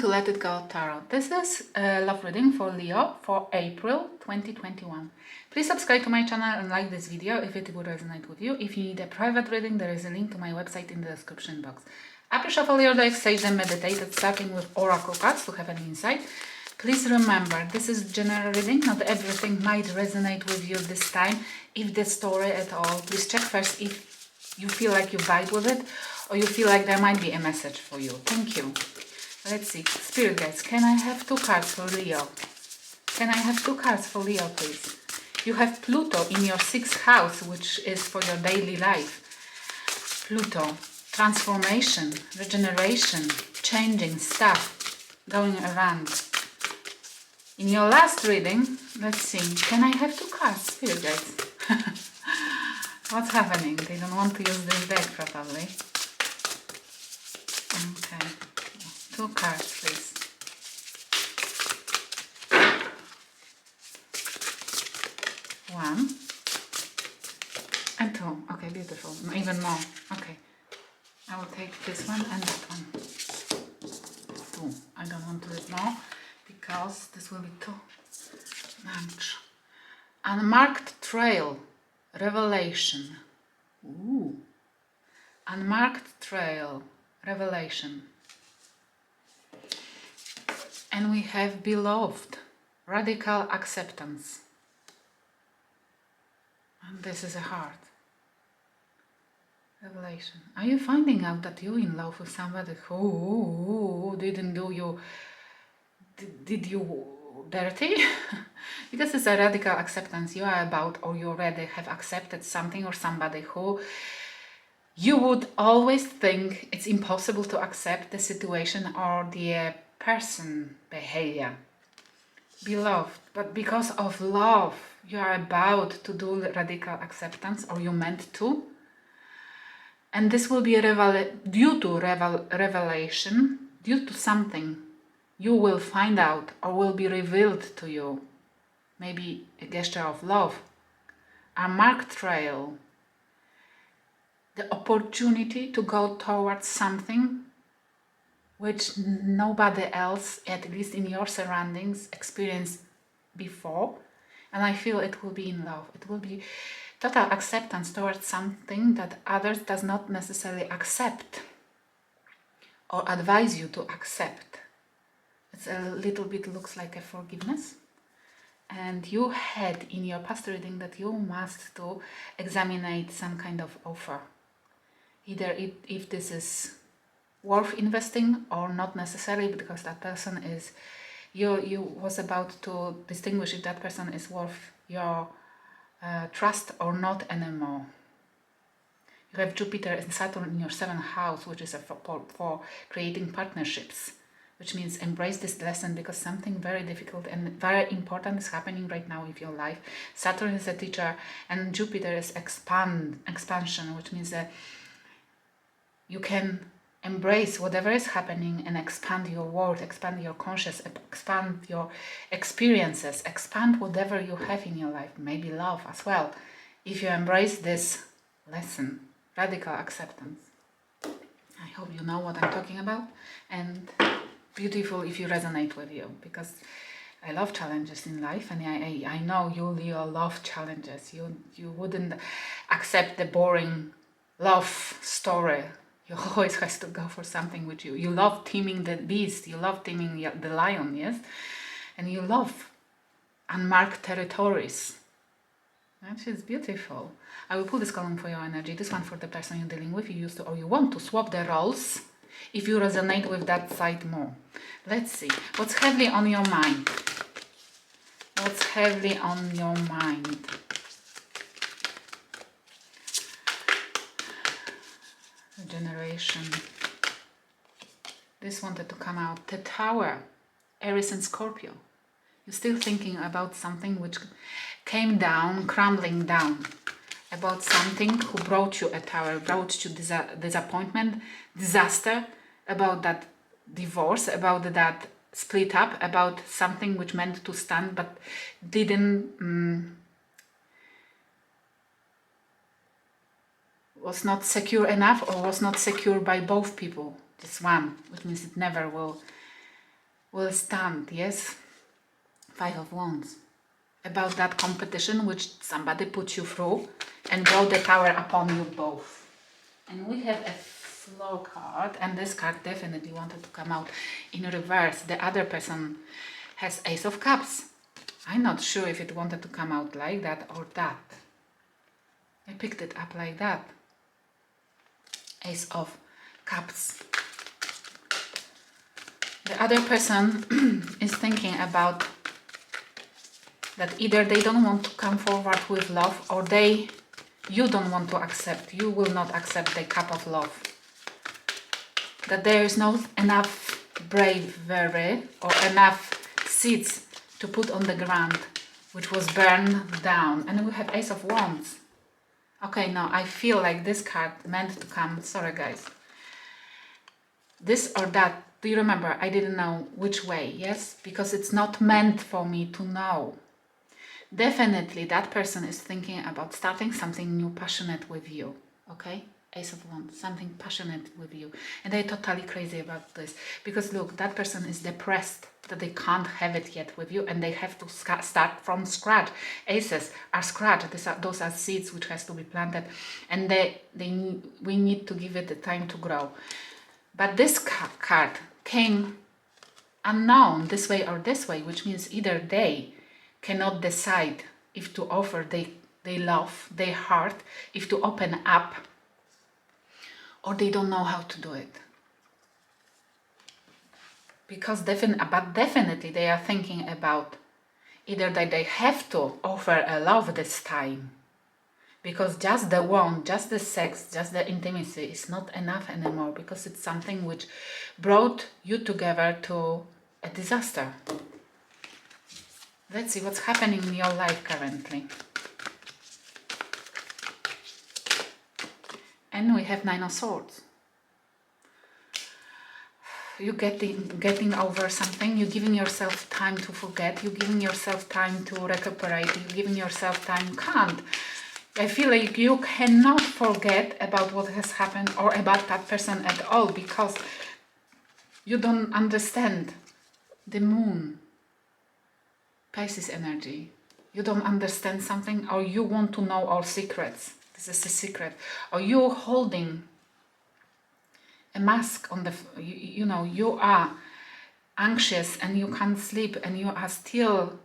to Let It Go Tarot. This is a love reading for Leo for April 2021. Please subscribe to my channel and like this video if it would resonate with you. If you need a private reading, there is a link to my website in the description box. After shuffle your decks, sage them, meditate, starting with oracle cards to have an insight. Please remember, this is general reading, not everything might resonate with you this time. If the story at all, please check first if you feel like you vibe with it or you feel like there might be a message for you. Thank you. Let's see. Spirit guides, can I have 2 cards for Leo? Can I have 2 cards for Leo, please? You have Pluto in your 6th house, which is for your daily life. Pluto, transformation, regeneration, changing stuff, going around. In your last reading, let's see. Can I have 2 cards, Spirit guides? What's happening? They don't want to use this deck, probably. Okay. 2 cards, please. One and 2. Okay, beautiful. Even more. Okay. I will take this one and that one. 2. I don't want to do it more because this will be too much. Unmarked trail. Revelation. Ooh. Unmarked trail. Revelation. And we have beloved, radical acceptance. And this is a heart. Revelation. Are you finding out that you're in love with somebody who didn't do you, did you dirty? Because it's a radical acceptance. You are about, or you already have accepted something or somebody who you would always think it's impossible to accept the situation or the person behavior. Beloved, but because of love you are about to do radical acceptance, or you meant to, and this will be due to revelation, due to something you will find out or will be revealed to you, maybe a gesture of love, a marked trail, the opportunity to go towards something which nobody else, at least in your surroundings, experienced before. And I feel it will be in love. It will be total acceptance towards something that others does not necessarily accept or advise you to accept. It's a little bit looks like a forgiveness. And you had in your past reading that you must to examine some kind of offer. Either if this is worth investing or not necessarily, because that person is, you was about to distinguish if that person is worth your trust or not anymore. You have Jupiter and Saturn in your 7th house, which is for creating partnerships, which means embrace this lesson because something very difficult and very important is happening right now in your life. Saturn is a teacher and Jupiter is expansion, which means that you can embrace whatever is happening and expand your world, expand your consciousness, expand your experiences, expand whatever you have in your life, maybe love as well. If you embrace this lesson, radical acceptance. I hope you know what I'm talking about, and beautiful if you resonate with you, because I love challenges in life, and I know you, Leo, love challenges. You wouldn't accept the boring love story. You always has to go for something with you. You love taming the beast, you love taming the lion, yes? And you love unmarked territories. That is beautiful. I will pull this column for your energy, this one for the person you're dealing with, you used to, or you want to swap the roles, if you resonate with that side more. Let's see, what's heavily on your mind? What's heavily on your mind? Generation. This wanted to come out. The Tower, Aries and Scorpio. You're still thinking about something which came down, crumbling down. About something who brought you a tower, brought you disappointment, disaster, about that divorce, about that split up, about something which meant to stand but didn't was not secure enough, or was not secure by both people. This one, which means it never will will stand, yes? Five of Wands. About that competition which somebody put you through and brought the tower upon you both. And we have a floor card, and this card definitely wanted to come out in reverse. The other person has Ace of Cups. I'm not sure if it wanted to come out like that or that. I picked it up like that. Ace of Cups. The other person is thinking about that either they don't want to come forward with love, or you don't want to accept, you will not accept the cup of love. That there is not enough bravery or enough seeds to put on the ground, which was burned down. And we have Ace of Wands. Okay, now I feel like this card meant to come, sorry guys. This or that, do you remember? I didn't know which way, yes? Because it's not meant for me to know. Definitely that person is thinking about starting something new, passionate with you, okay? Ace of Wands, something passionate with you. And they're totally crazy about this. Because look, that person is depressed that they can't have it yet with you, and they have to start from scratch. Aces are scratch. Those are seeds which has to be planted, and we need to give it the time to grow. But this card came unknown, this way or this way, which means either they cannot decide if to offer they love, their heart, if to open up, or they don't know how to do it. Because definitely they are thinking about either that they have to offer a love this time, because just the wand, just the sex, just the intimacy is not enough anymore, because it's something which brought you together to a disaster. Let's see what's happening in your life currently. And we have Nine of Swords. You're getting over something. You're giving yourself time to forget. You're giving yourself time to recuperate. You're giving yourself time. Can't. I feel like you cannot forget about what has happened or about that person at all, because you don't understand the moon. Pisces energy. You don't understand something, or you want to know all secrets. This is a secret. Or you're holding a mask on the, you know, you are anxious and you can't sleep, and you are still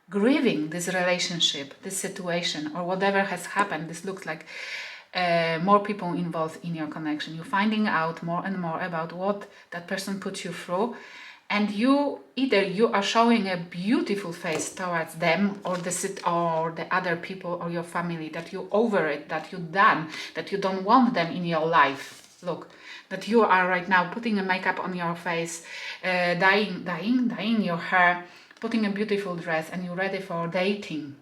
grieving this relationship, this situation, or whatever has happened. This looks like more people involved in your connection. You're finding out more and more about what that person put you through. And either you are showing a beautiful face towards them, or the other people or your family, that you're over it, that you're done, that you don't want them in your life. Look, that you are right now putting a makeup on your face, dyeing your hair, putting a beautiful dress, and you're ready for dating.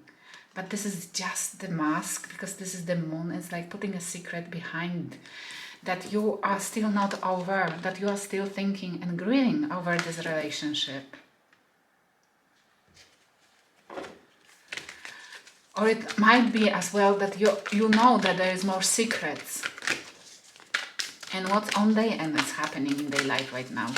But this is just the mask, because this is the moon. It's like putting a secret behind, that you are still not over, that you are still thinking and grieving over this relationship. Or it might be as well that you know that there is more secrets. And what's on their end is happening in their life right now.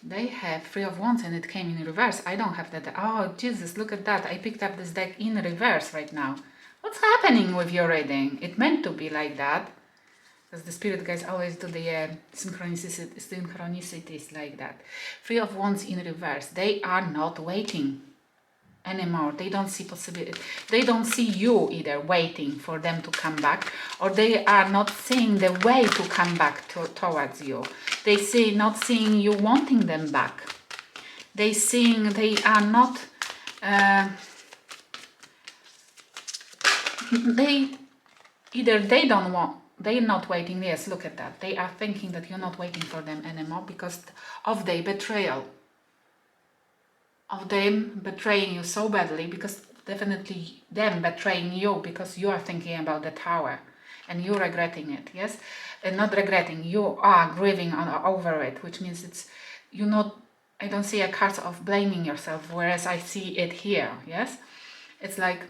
They have Three of Wands and it came in reverse. I don't have that. Oh, Jesus, look at that. I picked up this deck in reverse right now. What's happening with your reading? It meant to be like that. Because the spirit guys always do the synchronicities like that. Three of Wands in reverse. They are not waiting anymore. They don't see possibility. They don't see you either waiting for them to come back, or they are not seeing the way to come back towards you. They see not seeing you wanting them back. They are not they're not waiting. Yes, look at that. They are thinking that you're not waiting for them anymore because of their betrayal. Of them betraying you so badly, because definitely them betraying you because you are thinking about the tower and you're regretting it, yes? And not regretting, you are grieving over it, which means I don't see a card of blaming yourself, whereas I see it here, yes? It's like,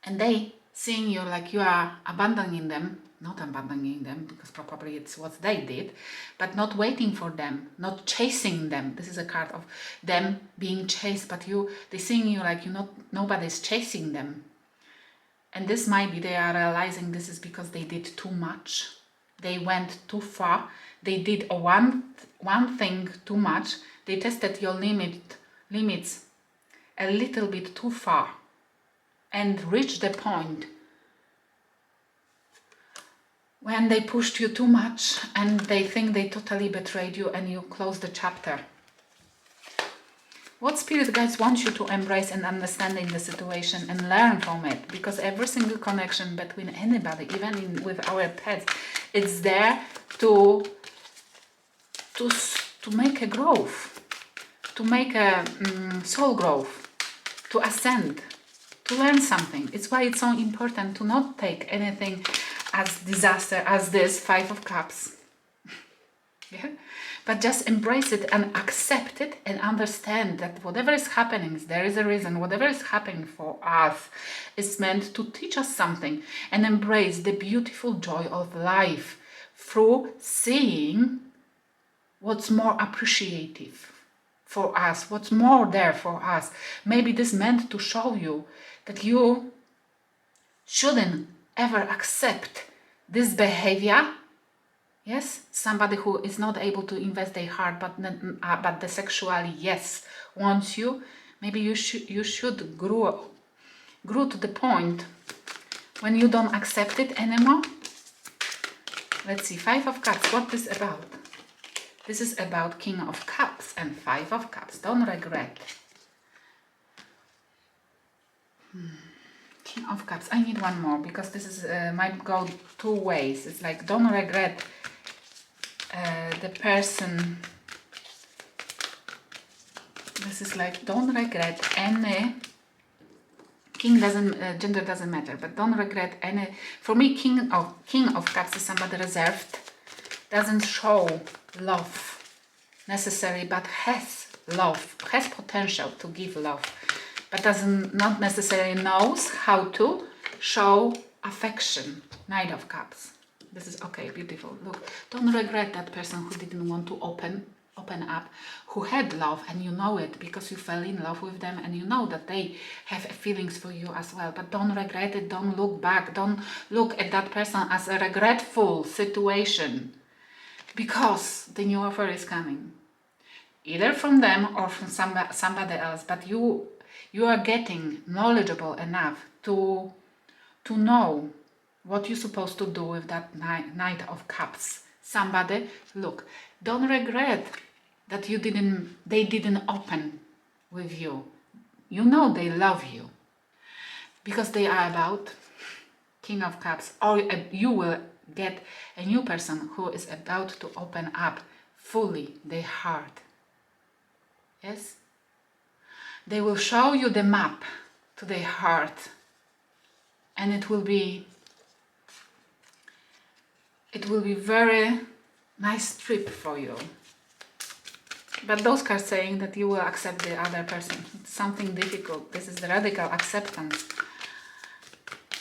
and they seeing you like you are abandoning them, not abandoning them, because probably it's what they did, but not waiting for them, not chasing them. This is a card of them being chased, but they seeing you like nobody's chasing them. And this might be they are realizing this is because they did too much. They went too far. They did one thing too much. They tested your limits a little bit too far and reached the point when they pushed you too much and they think they totally betrayed you and you close the chapter. What spirit guides want you to embrace and understand in the situation and learn from it? Because every single connection between anybody, even with our pets, it's there to make a growth, to make a soul growth, to ascend, to learn something. It's why it's so important to not take anything as disaster as this 5 of Cups. Yeah? But just embrace it and accept it and understand that whatever is happening, there is a reason. Whatever is happening for us is meant to teach us something, and embrace the beautiful joy of life through seeing what's more appreciative for us, what's more there for us. Maybe this meant to show you that you shouldn't ever accept this behavior. Yes, somebody who is not able to invest their heart, but the sexually, yes, wants you. Maybe you should grow to the point when you don't accept it anymore. Let's see, 5 of Cups, what is about? This is about King of Cups and 5 of Cups. Don't regret. King of Cups. I need one more because this is might go 2 ways. It's like don't regret the person. This is like don't regret any. Gender doesn't matter, but don't regret any. For me, King of Cups is somebody reserved, doesn't show love necessary, but has love, has potential to give love, but not necessarily knows how to show affection. Knight of Cups. This is okay, beautiful. Look, don't regret that person who didn't want to open up, who had love, and you know it because you fell in love with them and you know that they have feelings for you as well. But don't regret it, don't look back, don't look at that person as a regretful situation, because the new offer is coming. Either from them or from somebody else, but you are getting knowledgeable enough to know what you're supposed to do with that Knight of Cups. Somebody, look, don't regret that they didn't open with you. You know they love you because they are about King of Cups, or you will get a new person who is about to open up fully their heart. Yes? They will show you the map to their heart, and it will be very nice trip for you. But those cards saying that you will accept the other person. It's something difficult. This is the radical acceptance.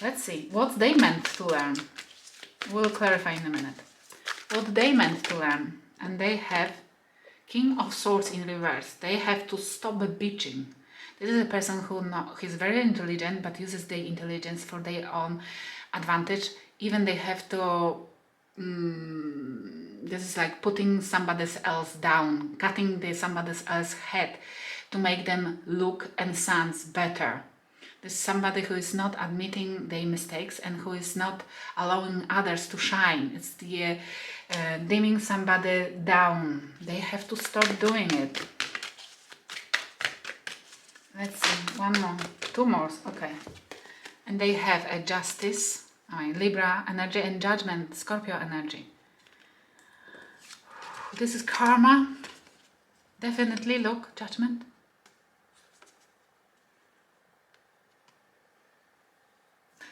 Let's see what they meant to learn. We'll clarify in a minute. What they meant to learn. And they have King of Swords in reverse. They have to stop bitching. This is a person who is very intelligent, but uses their intelligence for their own advantage. Even they have to this is like putting somebody else down, cutting somebody else's head to make them look and sound better. This is somebody who is not admitting their mistakes and who is not allowing others to shine. It's the dimming somebody down. They have to stop doing it. Let's see, 1 more, 2 more, okay. And they have a Justice, Libra energy, and Judgment, Scorpio energy. This is Karma. Definitely, look, Judgment.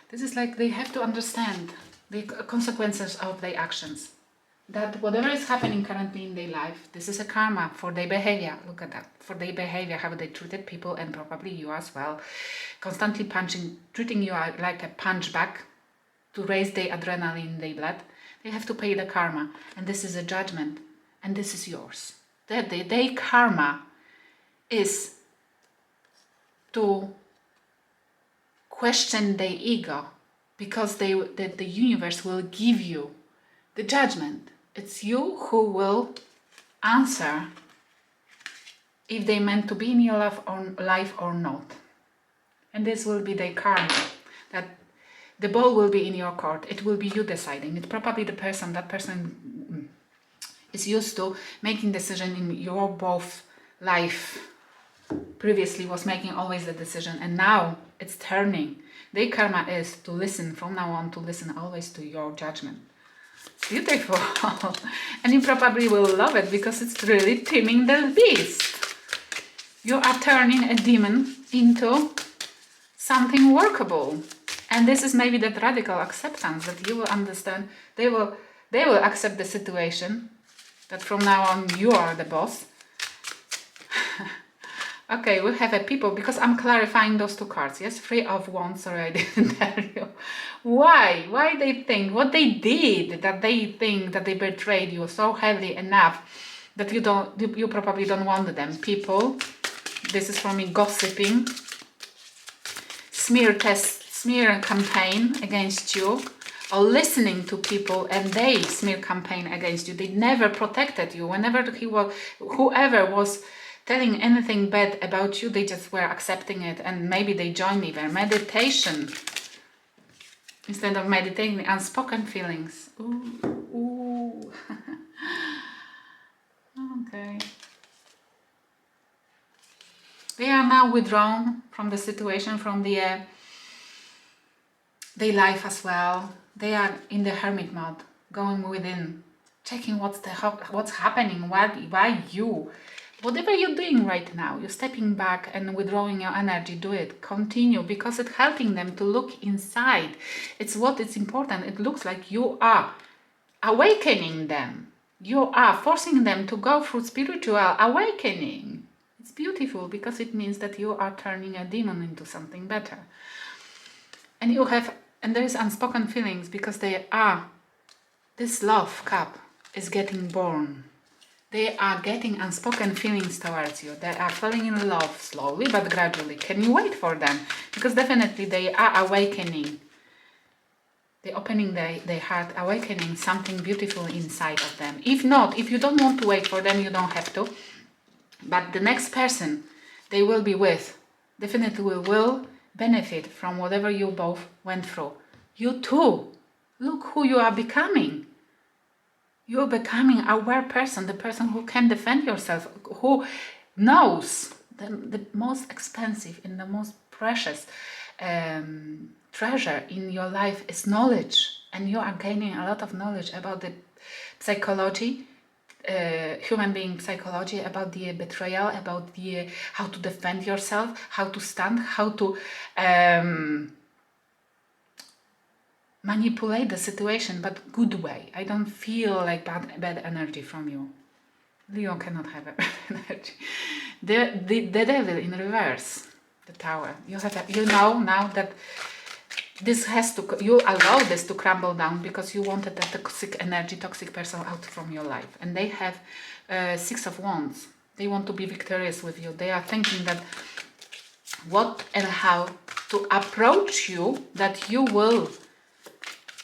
This is like they have to understand the consequences of their actions. That whatever is happening currently in their life, this is a karma for their behavior. Look at that. For their behavior, how they treated people, and probably you as well. Constantly treating you like a punchback. to raise the adrenaline in their blood, they have to pay the karma. And this is a judgment. And this is yours. Their karma is to question their ego, because the universe will give you the judgment. It's you who will answer if they meant to be in your life or not. And this will be their karma. That the ball will be in your court. It will be you deciding. It's probably that person is used to making decision in your both life. Previously was making always the decision, and now it's turning. Their karma is to listen from now on, to listen always to your judgment. It's beautiful. And you probably will love it, because it's really taming the beast. You are turning a demon into something workable. And this is maybe that radical acceptance, that you will understand. They will accept the situation, that from now on you are the boss. Okay, we have a people, because I'm clarifying those two cards, yes? Three of Wands, sorry, I didn't tell you. Why? Why they think, what they did, that they think that they betrayed you so heavily enough that you probably don't want them. People, this is for me, gossiping, smear campaign against you, or listening to people and they smear campaign against you. They never protected you. Whenever whoever was telling anything bad about you, they just were accepting it, and maybe they joined even meditation instead of meditating. Unspoken feelings. Ooh. Okay. They are now withdrawn from the situation, from their life as well. They are in the hermit mode, going within, checking what's happening, why you. Whatever you're doing right now, you're stepping back and withdrawing your energy, do it. Continue, because it's helping them to look inside. It's important. It looks like you are awakening them. You are forcing them to go through spiritual awakening. It's beautiful, because it means that you are turning a demon into something better. And there is unspoken feelings, because this love cup is getting born. They are getting unspoken feelings towards you. They are falling in love slowly but gradually. Can you wait for them? Because definitely they are awakening. They're opening their heart, awakening something beautiful inside of them. If not, if you don't want to wait for them, you don't have to. But the next person they will be with definitely will benefit from whatever you both went through. You too. Look who you are becoming. You're becoming an aware person, the person who can defend yourself, who knows the most expensive and the most precious treasure in your life is knowledge. And you are gaining a lot of knowledge about the psychology, human being psychology, about the betrayal, about how to defend yourself, how to stand, how to manipulate the situation, but good way. I don't feel like bad energy from you. Leo cannot have bad energy. The devil in reverse, the tower. You know now that this has to, you allow this to crumble down, because you wanted that toxic energy, toxic person out from your life. And they have Six of Wands. They want to be victorious with you. They are thinking that what and how to approach you, that you will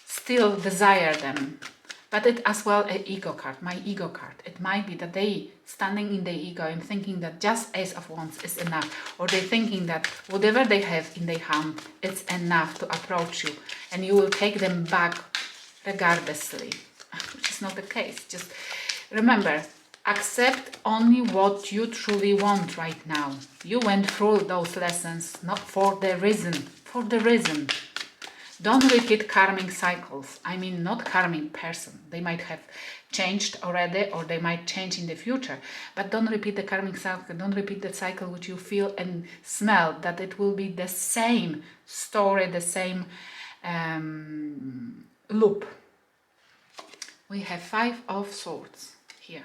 still desire them. But it as well an ego card, my ego card. It might be that they standing in their ego and thinking that just Ace of Wands is enough, or they thinking that whatever they have in their hand, it's enough to approach you, and you will take them back regardlessly, which is not the case. Just remember, accept only what you truly want right now. You went through those lessons not for the reason, for the reason. Don't repeat karmic cycles. I mean, not karmic person. They might have changed already, or they might change in the future. But don't repeat the karmic cycle. Don't repeat the cycle which you feel and smell, that it will be the same story, the same loop. We have Five of Swords here.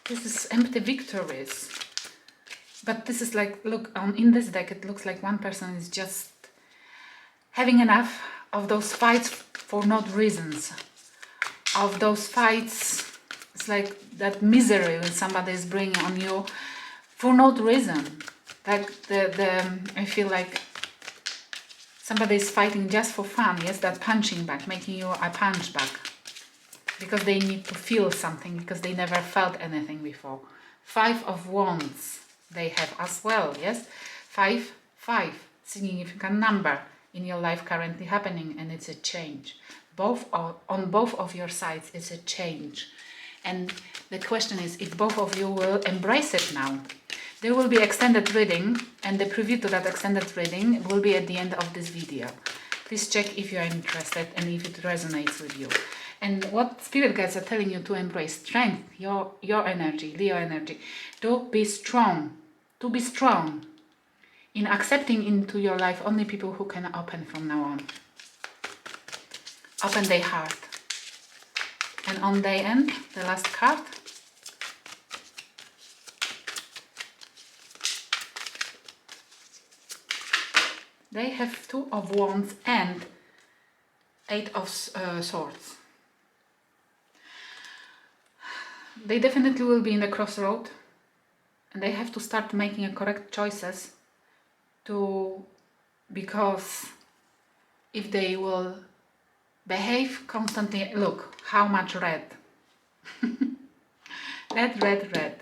This is empty victories. But this is like, look, in this deck it looks like one person is just having enough of those fights for no reasons. Of those fights, it's like that misery when somebody is bringing on you for no reason. Like I feel like somebody is fighting just for fun. Yes, that punching back, making you a punch back. Because they need to feel something, because they never felt anything before. 5 of Wands they have as well, yes? 5, 5, significant number in your life currently happening, and it's a change. On both of your sides, it's a change. And the question is if both of you will embrace it now. There will be extended reading, and the preview to that extended reading will be at the end of this video. Please check if you are interested and if it resonates with you. And what spirit guides are telling you to embrace: strength, your energy, Leo energy. To be strong. To be strong. In accepting into your life only people who can open from now on. Open their heart. And on their end, the last card. They have 2 of Wands and 8 of Swords. They definitely will be in the crossroad, and they have to start making correct choices because if they will behave constantly, look how much red. Red, red, red.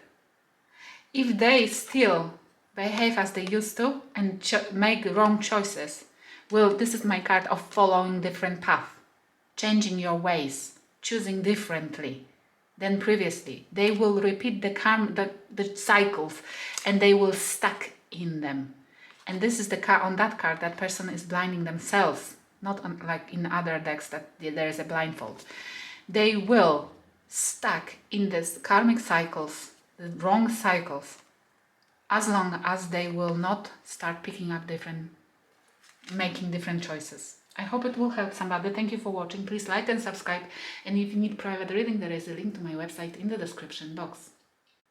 If they still behave as they used to and make wrong choices, well, this is my card of following different path, changing your ways, choosing differently than previously. They will repeat the cycles, and they will stuck in them. And this is the card on that card. That person is blinding themselves, not like in other decks that there is a blindfold. They will stuck in these karmic cycles, the wrong cycles, as long as they will not start picking up making different choices. I hope it will help somebody. Thank you for watching. Please like and subscribe. And if you need private reading, there is a link to my website in the description box.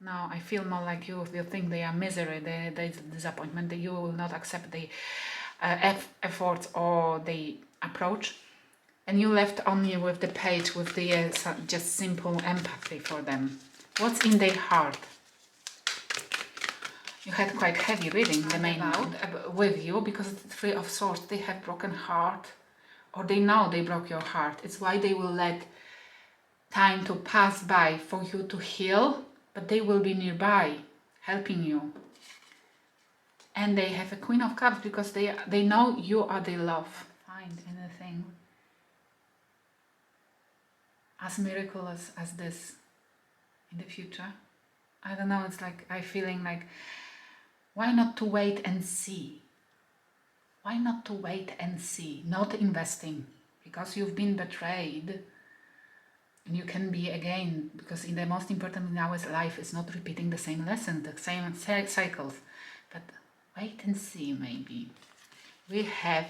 Now I feel more like you think they are misery, there is disappointment, that you will not accept the efforts or the approach. And you left only with the page with the just simple empathy for them. What's in their heart? You had quite heavy reading, the main one, with you, because it's the 3 of Swords. They have broken heart, or they know they broke your heart. It's why they will let time to pass by for you to heal, but they will be nearby, helping you. And they have a Queen of Cups because they know you are their love. Find anything as miraculous as this in the future. I don't know, it's like I'm feeling like, why not to wait and see? Why not to wait and see? Not investing, because you've been betrayed. And you can be again, because in the most important in our life is not repeating the same lessons, the same cycles. But wait and see, maybe. We have